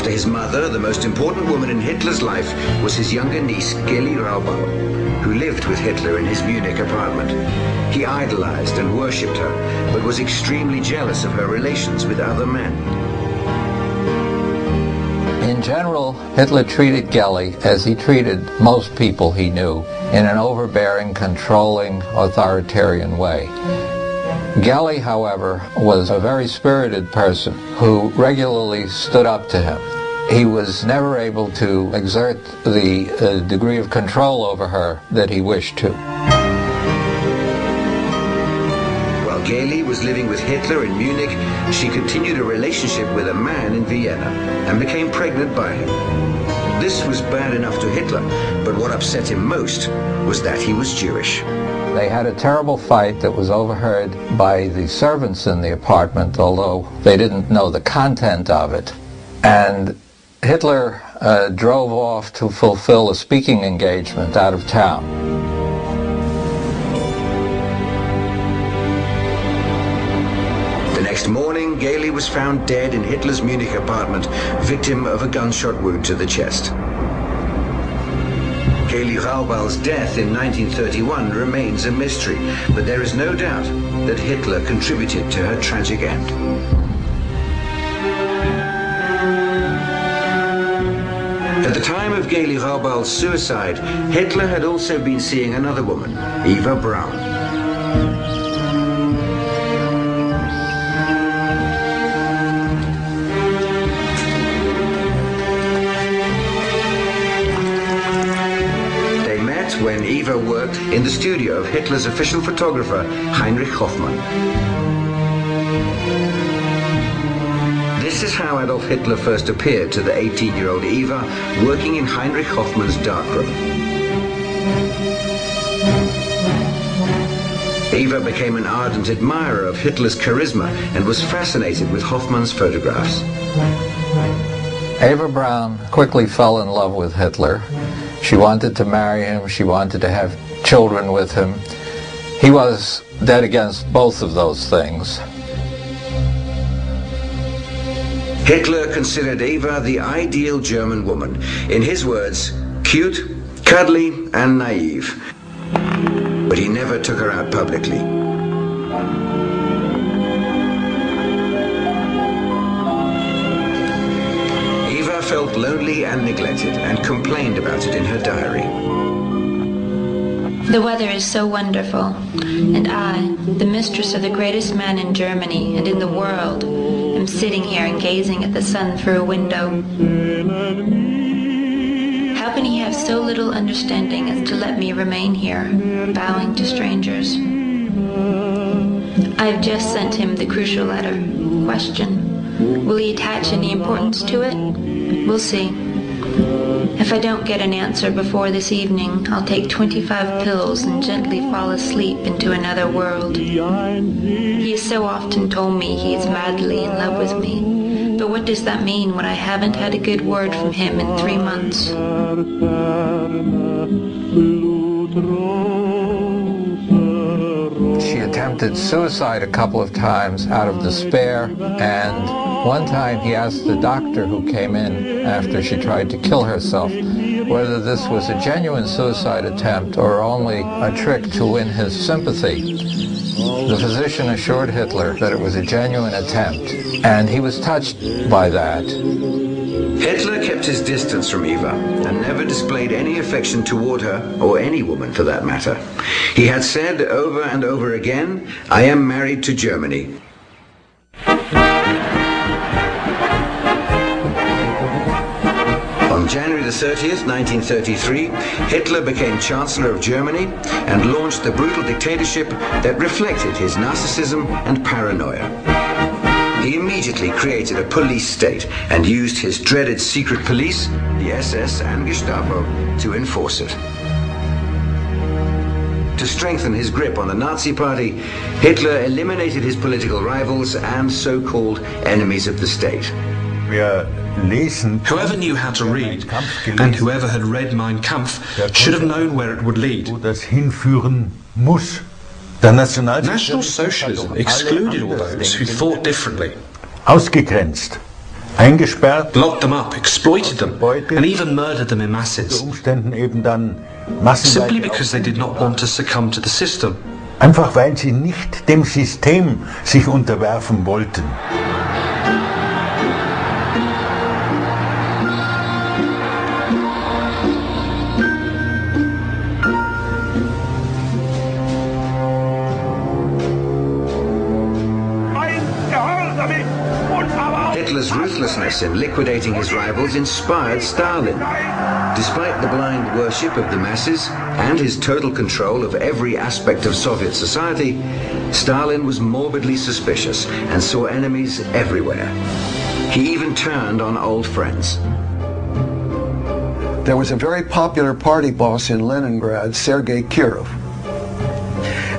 After his mother, the most important woman in Hitler's life was his younger niece, Geli Raubal, who lived with Hitler in his Munich apartment. He idolized and worshipped her, but was extremely jealous of her relations with other men. In general, Hitler treated Geli as he treated most people he knew, in an overbearing, controlling, authoritarian way. Geli, however, was a very spirited person who regularly stood up to him. He was never able to exert the degree of control over her that he wished to. While Geli was living with Hitler in Munich, she continued a relationship with a man in Vienna and became pregnant by him. This was bad enough to Hitler, but what upset him most was that he was Jewish. They had a terrible fight that was overheard by the servants in the apartment, although they didn't know the content of it. And Hitler drove off to fulfill a speaking engagement out of town. The next morning, Geli was found dead in Hitler's Munich apartment, victim of a gunshot wound to the chest. Geli Raubal's death in 1931 remains a mystery, but there is no doubt that Hitler contributed to her tragic end. At the time of Geli Raubal's suicide, Hitler had also been seeing another woman, Eva Braun. When Eva worked in the studio of Hitler's official photographer, Heinrich Hoffmann. This is how Adolf Hitler first appeared to the 18-year-old Eva, working in Heinrich Hoffmann's darkroom. Eva became an ardent admirer of Hitler's charisma and was fascinated with Hoffmann's photographs. Eva Braun quickly fell in love with Hitler. She wanted to marry him, she wanted to have children with him. He was dead against both of those things. Hitler considered Eva the ideal German woman. In his words, cute, cuddly, and naive. But he never took her out publicly. Eva felt lonely and neglected and complained about it in her diary. The weather is so wonderful, and I, the mistress of the greatest man in Germany and in the world, am sitting here and gazing at the sun through a window. How can he have so little understanding as to let me remain here, bowing to strangers? I have just sent him the crucial letter. Question: will he attach any importance to it? We'll see. If I don't get an answer before this evening, I'll take 25 pills and gently fall asleep into another world. He has so often told me he is madly in love with me. But what does that mean when I haven't had a good word from him in 3 months? She attempted suicide a couple of times out of despair, and one time he asked the doctor who came in after she tried to kill herself whether this was a genuine suicide attempt or only a trick to win his sympathy. The physician assured Hitler that it was a genuine attempt, and he was touched by that. Hitler kept his distance from Eva and never displayed any affection toward her, or any woman for that matter. He had said over and over again, "I am married to Germany." On January the 30th, 1933, Hitler became Chancellor of Germany and launched the brutal dictatorship that reflected his narcissism and paranoia. He immediately created a police state and used his dreaded secret police, the SS and Gestapo, to enforce it. To strengthen his grip on the Nazi Party, Hitler eliminated his political rivals and so-called enemies of the state. Whoever knew how to read, and whoever had read Mein Kampf, should have known where it would lead. National Socialism excluded all those who thought differently. eingesperrt, locked them up, exploited them, and even murdered them in masses, Umständen eben dann massenweise simply because they did not want to succumb to the system. Einfach weil sie nicht dem System sich unterwerfen wollten. Hitler's ruthlessness in liquidating his rivals inspired Stalin. Despite the blind worship of the masses and his total control of every aspect of Soviet society, Stalin was morbidly suspicious and saw enemies everywhere. He even turned on old friends. There was a very popular party boss in Leningrad, Sergei Kirov.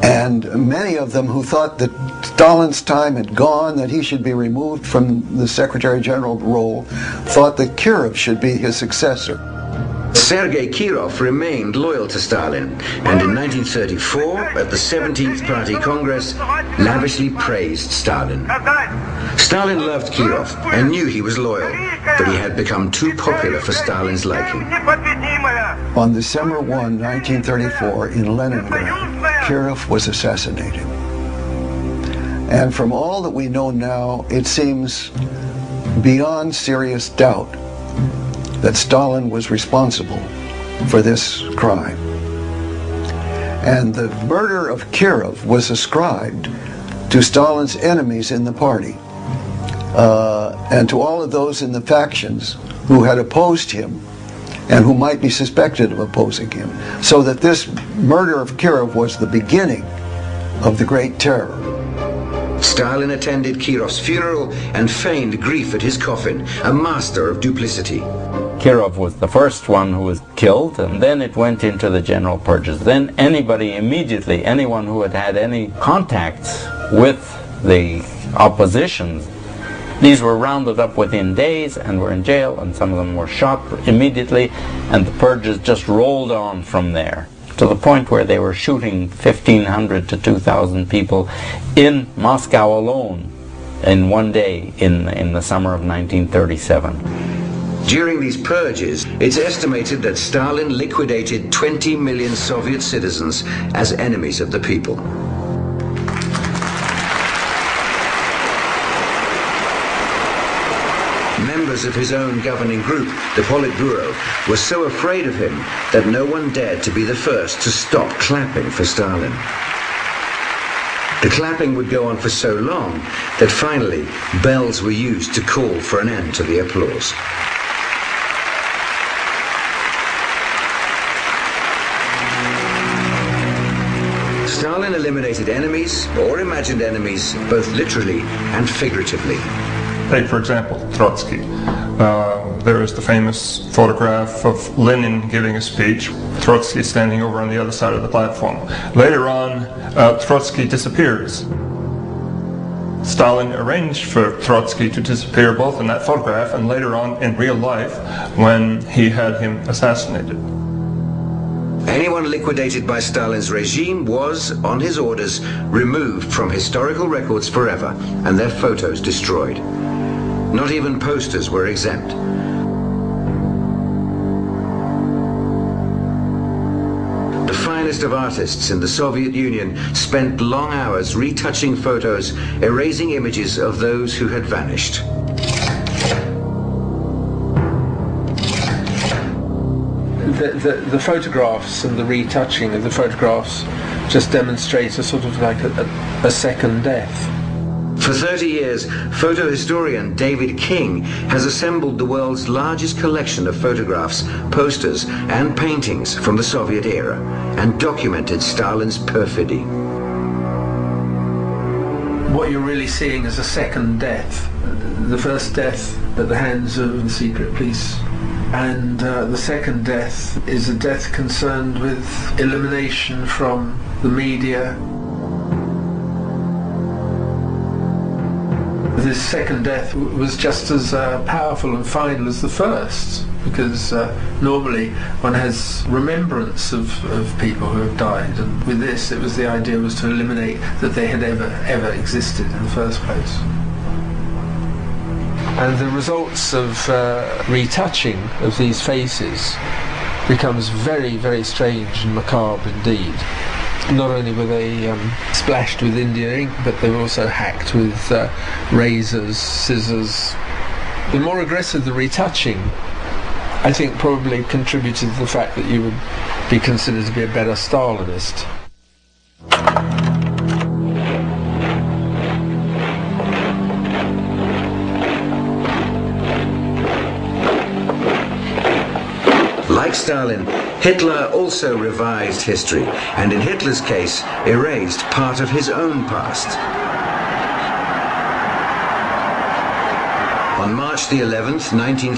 And many of them who thought that Stalin's time had gone, that he should be removed from the Secretary General role, thought that Kirov should be his successor. Sergei Kirov remained loyal to Stalin, and in 1934, at the 17th Party Congress, lavishly praised Stalin. Stalin loved Kirov and knew he was loyal, but he had become too popular for Stalin's liking. On December 1, 1934, in Leningrad, Kirov was assassinated. And from all that we know now, it seems beyond serious doubt that Stalin was responsible for this crime. And the murder of Kirov was ascribed to Stalin's enemies in the party and to all of those in the factions who had opposed him and who might be suspected of opposing him. So that this murder of Kirov was the beginning of the Great Terror. Stalin attended Kirov's funeral and feigned grief at his coffin, a master of duplicity. Kirov was the first one who was killed, and then it went into the general purges. Then anybody immediately, anyone who had had any contacts with the opposition, these were rounded up within days and were in jail, and some of them were shot immediately, and the purges just rolled on from there, to the point where they were shooting 1,500 to 2,000 people in Moscow alone in one day in the summer of 1937. During these purges, it's estimated that Stalin liquidated 20 million Soviet citizens as enemies of the people. Members of his own governing group, the Politburo, were so afraid of him that no one dared to be the first to stop clapping for Stalin. The clapping would go on for so long that finally bells were used to call for an end to the applause. Stalin eliminated enemies, or imagined enemies, both literally and figuratively. Take, for example, Trotsky. There is the famous photograph of Lenin giving a speech, Trotsky standing over on the other side of the platform. Later on, Trotsky disappears. Stalin arranged for Trotsky to disappear both in that photograph and later on in real life when he had him assassinated. Anyone liquidated by Stalin's regime was, on his orders, removed from historical records forever and their photos destroyed. Not even posters were exempt. The finest of artists in the Soviet Union spent long hours retouching photos, erasing images of those who had vanished. The photographs and the retouching of the photographs just demonstrate a sort of like a second death. For 30 years, photo historian David King has assembled the world's largest collection of photographs, posters, and paintings from the Soviet era, and documented Stalin's perfidy. What you're really seeing is a second death. The first death at the hands of the secret police. And the second death is a death concerned with elimination from the media. This second death was just as powerful and final as the first, because normally one has remembrance of people who have died, and with this the idea was to eliminate that they had ever existed in the first place. And the results of retouching of these faces becomes very, very strange and macabre indeed. Not only were they splashed with India ink, but they were also hacked with razors, scissors. The more aggressive the retouching, I think probably contributed to the fact that you would be considered to be a better Stalinist. Like Stalin, Hitler also revised history, and in Hitler's case, erased part of his own past. On March the 11th, 1930,